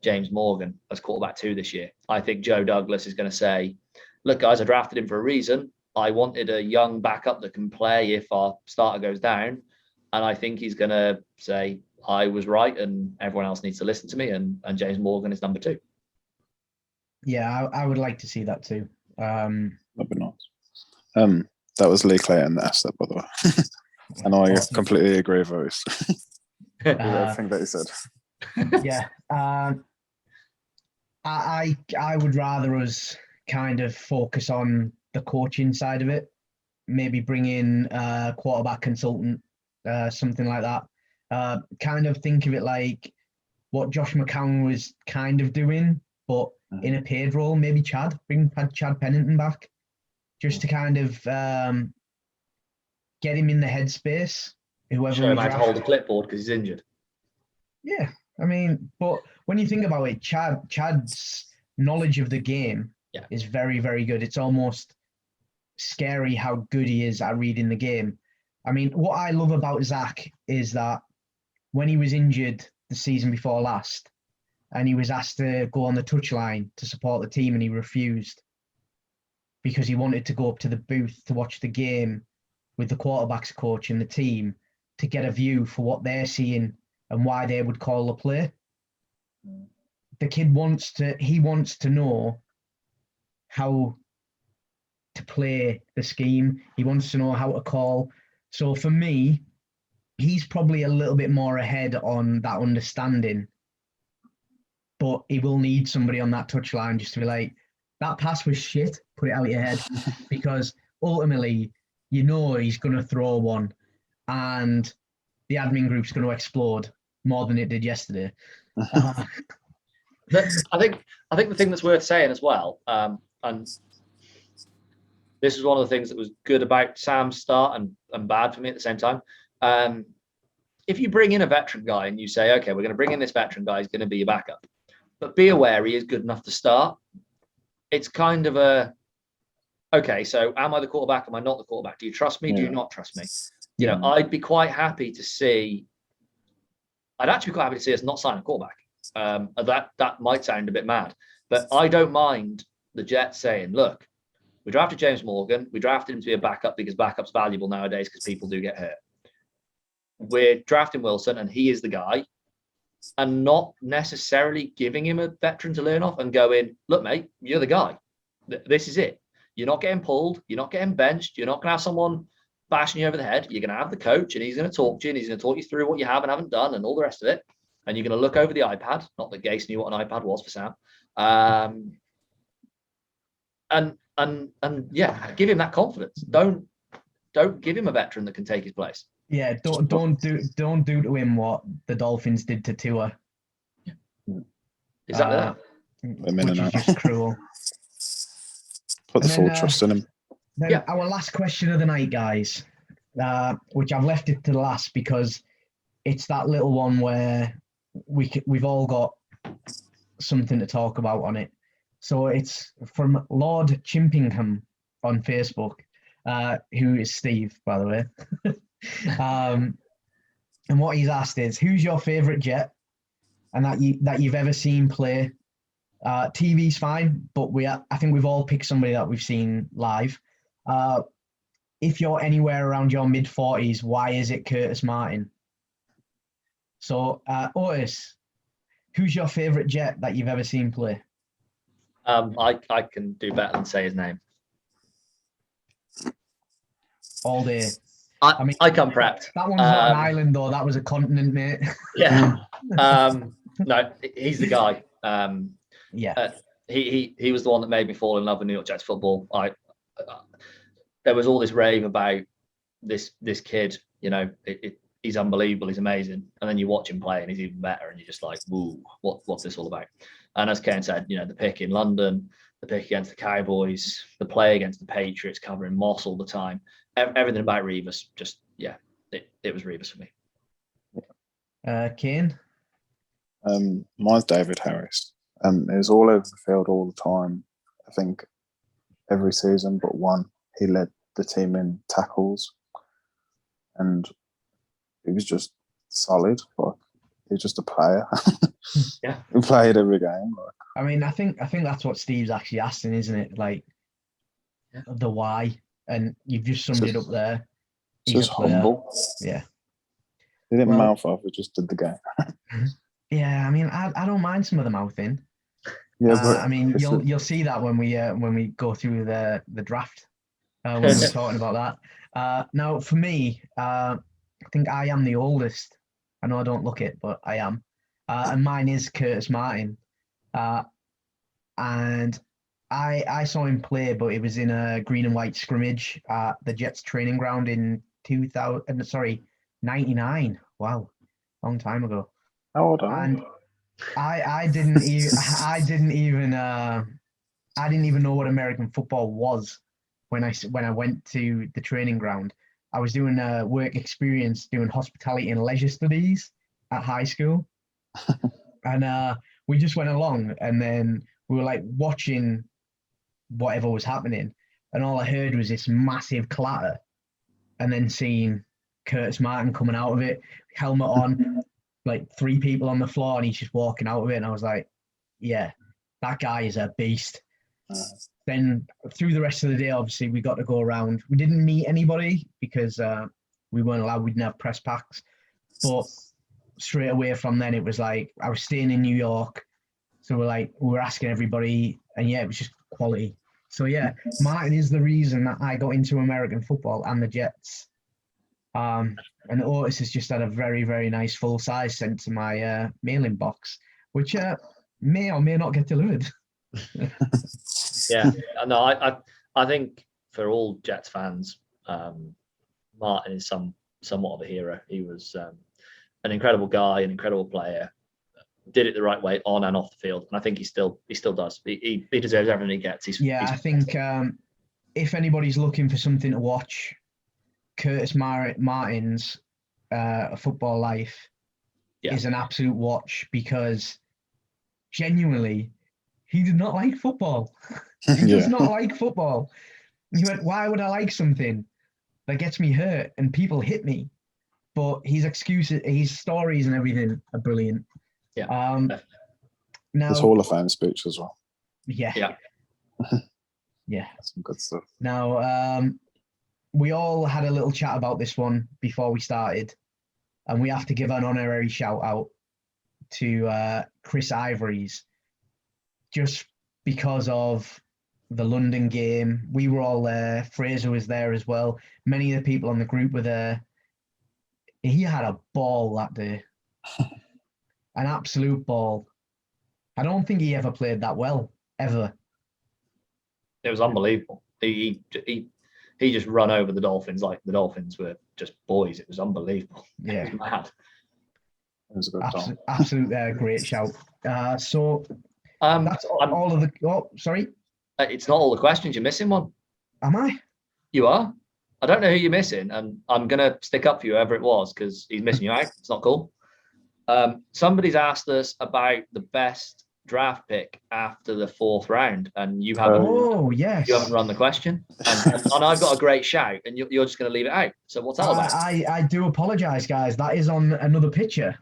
James Morgan as quarterback 2 this year. I think Joe Douglas is going to say, look, guys, I drafted him for a reason. I wanted a young backup that can play if our starter goes down. And I think he's going to say, I was right and everyone else needs to listen to me. And James Morgan is number 2. Yeah, I would like to see that too. That'd be nice. That was Lee Clayton that asked that, by the way. And I completely agree with Otis. With everything that he said. Yeah. I would rather us kind of focus on the coaching side of it. Maybe bring in a quarterback consultant, something like that. Kind of think of it like what Josh McCown was kind of doing, but in a paid role. Maybe bring Chad Pennington back, just to kind of get him in the headspace. Whoever show him how to hold a clipboard because he's injured. Yeah, I mean, but when you think about it, Chad's knowledge of the game is very, very good. It's almost scary how good he is at reading the game. I mean, what I love about Zach is that when he was injured the season before last, and he was asked to go on the touchline to support the team, and he refused because he wanted to go up to the booth to watch the game with the quarterbacks coach and the team to get a view for what they're seeing and why they would call the play. The kid wants to know how to play the scheme. He wants to know how to call. So for me, he's probably a little bit more ahead on that understanding, but he will need somebody on that touchline just to be like, that pass was shit, put it out of your head, because ultimately, you know he's going to throw one and the admin group's going to explode more than it did yesterday. I think the thing that's worth saying as well, and this is one of the things that was good about Sam's start and bad for me at the same time. If you bring in a veteran guy and you say, okay, we're going to bring in this veteran guy, he's going to be your backup, but be aware he is good enough to start. It's kind of a, okay, so am I the quarterback? Am I not the quarterback? Do you trust me? Do you not trust me? You know, I'd be quite happy to see, I'd actually be quite happy to see us not sign a quarterback. That might sound a bit mad, but I don't mind the Jets saying, look, we drafted James Morgan. We drafted him to be a backup because backup's valuable nowadays because people do get hurt. We're drafting Wilson and he is the guy, and not necessarily giving him a veteran to learn off and going, look, mate, you're the guy. This is it. You're not getting pulled. You're not getting benched. You're not going to have someone bashing you over the head. You're going to have the coach and he's going to talk to you and he's going to talk you through what you have and haven't done and all the rest of it. And you're going to look over the iPad. Not that Gase knew what an iPad was for Sam. And yeah, give him that confidence. Don't give him a veteran that can take his place. Yeah, don't do to him what the Dolphins did to Tua. Exactly that. Which is just cruel. Put the full trust in him. Then our last question of the night, guys, which I've left it to the last because it's that little one where we've all got something to talk about on it. So it's from Lord Chimpingham on Facebook, who is Steve, by the way. And what he's asked is, who's your favourite Jet and that you've ever seen play? TV's fine, but I think we've all picked somebody that we've seen live. If you're anywhere around your mid-40s, why is it Curtis Martin? So, Otis, who's your favourite Jet that you've ever seen play? I can do better than say his name. All day. I mean, I come prepped. That one's not an island, though. That was a continent, mate. Yeah. No, he's the guy. He was the one that made me fall in love with New York Jets football. There was all this rave about this kid. You know, he's unbelievable. He's amazing. And then you watch him play, and he's even better. And you're just like, "Woo, what's this all about?" And as Ken said, the pick in London, the pick against the Cowboys, the play against the Patriots, covering Moss all the time, everything about Revis, just, it was Revis for me. Kane? Mine's David Harris. It was all over the field all the time. I think every season but one, he led the team in tackles, and he was just solid. Like, he was just a player. Yeah, he played every game. Like. I mean, I think that's what Steve's actually asking, isn't it? Like, the why, and you've just summed it up there. Just humble. Yeah. He didn't mouth off. He just did the game. Yeah, I mean, I don't mind some of the mouthing. Yeah, but I mean, you'll see that when we go through the draft when we're talking about that. Now, for me, I think I am the oldest. I know I don't look it, but I am, and mine is Curtis Martin, and I saw him play, but it was in a green and white scrimmage at the Jets training ground in 99. Wow, long time ago. How old are you? And I didn't even know what American football was when I went to the training ground. I was doing a work experience doing hospitality and leisure studies at high school, and we just went along, and then we were like watching whatever was happening, and all I heard was this massive clatter, and then seeing Curtis Martin coming out of it, helmet on, like 3 people on the floor, and he's just walking out of it, and I was like, yeah, that guy is a beast. Then through the rest of the day, obviously, we got to go around. We didn't meet anybody because we weren't allowed. We didn't have press packs. But straight away from then, it was like I was staying in New York. So we were asking everybody, and yeah, it was just quality. So yeah, Martin is the reason that I got into American football and the Jets. And Otis has just had a very, very nice full size sent to my mailing box, which may or may not get delivered. Yeah, no, I think for all Jets fans, Martin is somewhat of a hero. He was an incredible guy, an incredible player. Did it the right way on and off the field, and I think he still does. He deserves everything he gets. I think if anybody's looking for something to watch, Curtis Martin's A Football Life is an absolute watch, because genuinely, he did not like football. He does not like football. He went, why would I like something that gets me hurt and people hit me? But his excuses, his stories and everything are brilliant. Yeah. Now, his Hall of Fame speech as well. Yeah. Some good stuff. Now, we all had a little chat about this one before we started, and we have to give an honorary shout out to Chris Ivory's, just because of the London game. We were all there. Fraser was there as well. Many of the people on the group were there. He had a ball that day. An absolute ball. I don't think he ever played that well, ever. It was unbelievable. He just run over the Dolphins like the Dolphins were just boys. It was unbelievable. Yeah. It was mad. It was a good time. Absolute great shout. So that's all of the... Oh, sorry? It's not all the questions. You're missing one. Am I? You are. I don't know who you're missing, and I'm going to stick up for you, whoever it was, because he's missing you out. It's not cool. Somebody's asked us about the best draft pick after the 4th round, and you haven't. Oh, yes. You haven't run the question, and I've got a great shout, and you're just going to leave it out. So what's that about? I do apologise, guys. That is on another picture.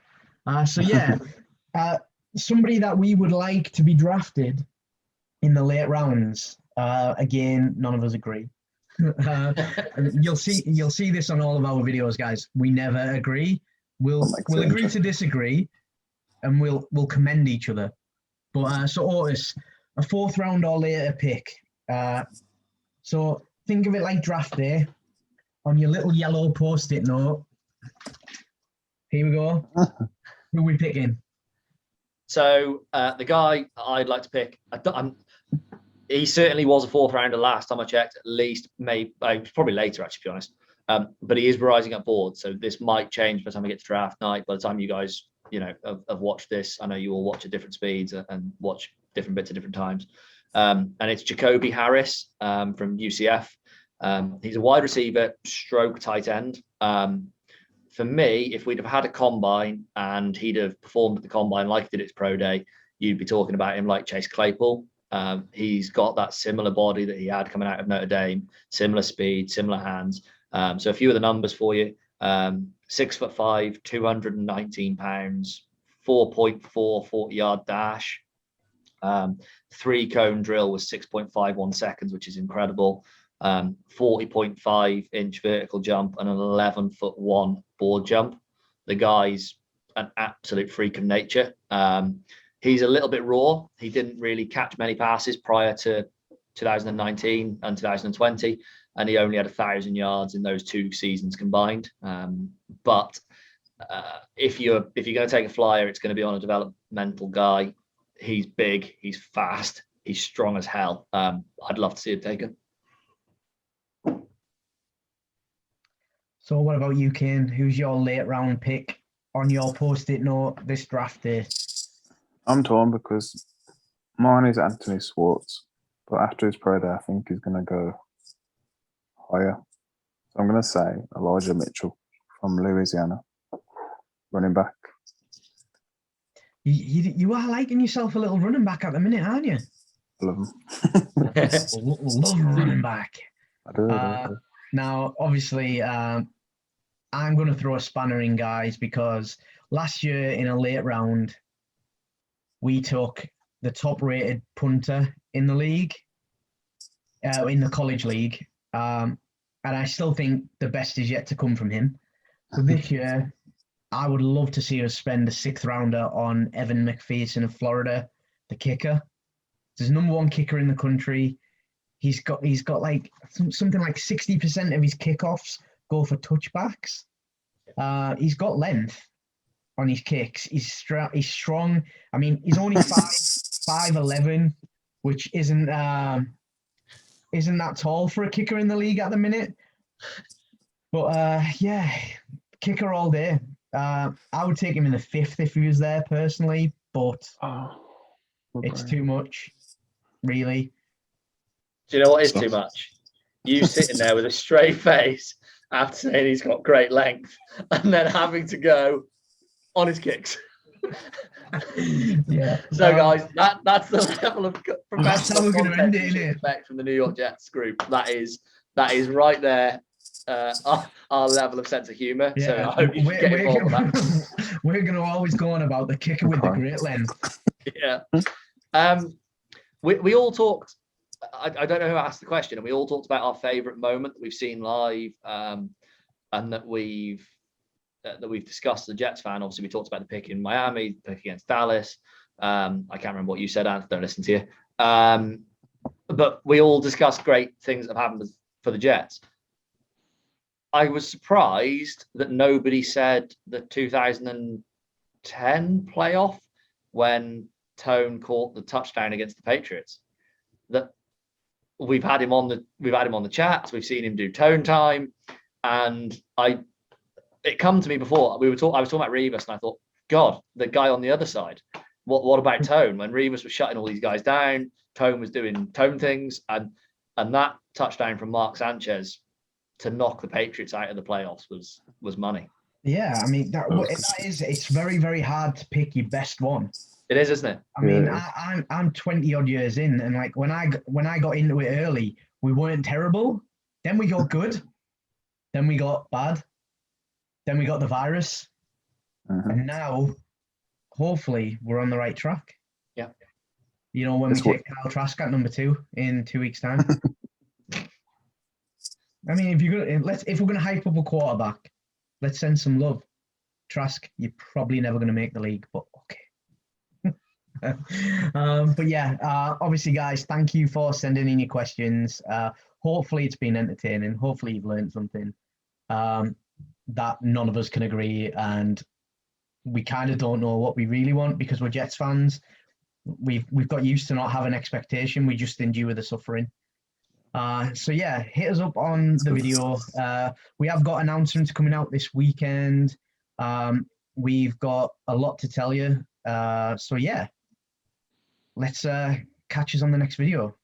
So yeah, somebody that we would like to be drafted in the late rounds. Again, none of us agree. You'll see this on all of our videos, guys. We never agree. We'll agree to disagree, and we'll commend each other. But so Otis, a 4th round or later pick. So think of it like draft day. On your little yellow post-it note. Here we go. Who are we picking? So the guy I'd like to pick, he certainly was a 4th rounder last time I checked. At least, probably later, actually, to be honest. But he is rising up board, so this might change by the time we get to draft night. By the time you guys have watched this. I know you all watch at different speeds and watch different bits at different times. And it's Jacoby Harris from UCF. He's a wide receiver, stroke tight end. For me, if we'd have had a combine and he'd have performed at the combine like he did at his pro day, you'd be talking about him like Chase Claypool. He's got that similar body that he had coming out of Notre Dame, similar speed, similar hands. So a few of the numbers for you. 6'5", 219 pounds, 4.4 40-yard dash, 3-cone drill was 6.51 seconds, which is incredible. 40.5-inch vertical jump and an 11'1" board jump. The guy's an absolute freak of nature. He's a little bit raw. He didn't really catch many passes prior to 2019 and 2020, and he only had 1,000 yards in those 2 seasons combined. But if you're going to take a flyer, it's going to be on a developmental guy. He's big, he's fast, he's strong as hell. I'd love to see him taken. So what about you, Kane? Who's your late round pick on your post-it note this draft day? I'm torn because mine is Anthony Schwartz, but after his pro day, I think he's going to go higher. So I'm going to say Elijah Mitchell from Louisiana, running back. You are liking yourself a little running back at the minute, aren't you? Love him. Love running back. I do. Now, obviously, I'm going to throw a spanner in, guys, because last year in a late round, we took the top-rated punter in the league, in the college league, and I still think the best is yet to come from him. So this year, I would love to see us spend a 6th rounder on Evan McPherson of Florida, the kicker. He's the #1 kicker in the country. He's got like something like 60% of his kickoffs go for touchbacks. He's got length on his kicks. He's strong. I mean, he's only 5'11", which isn't that tall for a kicker in the league at the minute. But yeah, kicker all day. I would take him in the 5th if he was there personally, but it's too much, really. Do you know what is too much? You sitting there with a straight face after saying he's got great length and then having to go on his kicks. Yeah. So guys, that's the level of professional content you should expect from the New York Jets group. That is right there. Our level of sense of humour. Yeah. So I hope you get involved with that. We're going to always go on about the kicker with the great length. Yeah. We all talked. I don't know who asked the question, and we all talked about our favourite moment that we've seen live, and that we've discussed as a Jets fan. Obviously, we talked about the pick in Miami, the pick against Dallas. I can't remember what you said, Ant. Don't listen to you. But we all discussed great things that have happened for the Jets. I was surprised that nobody said the 2010 playoff when Tone caught the touchdown against the Patriots. That we've had him on the chats. We've seen him do Tone time, and it come to me before I was talking about Revis, and I thought, God, the guy on the other side. What about Tone? When Revis was shutting all these guys down, Tone was doing Tone things, and that touchdown from Mark Sanchez to knock the Patriots out of the playoffs was money. Yeah, I mean it's very, very hard to pick your best one. It is, isn't it? I mean, I'm 20 odd years in, and like when I got into it early, we weren't terrible. Then we got good. Then we got bad. Then we got the virus, and now, hopefully, we're on the right track. Yeah. You know, when we take Kyle Trask at number 2 in 2 weeks' time. I mean, if we're gonna hype up a quarterback, let's send some love. Trask, you're probably never gonna make the league, but okay. But yeah, obviously, guys, thank you for sending in your questions. Hopefully, it's been entertaining. Hopefully, you've learned something that none of us can agree, and we kind of don't know what we really want because we're Jets fans. We've got used to not having expectation. We just endure the suffering. So yeah, hit us up on the video. We have got announcements coming out this weekend. we've got a lot to tell you. So yeah, let's catch us on the next video.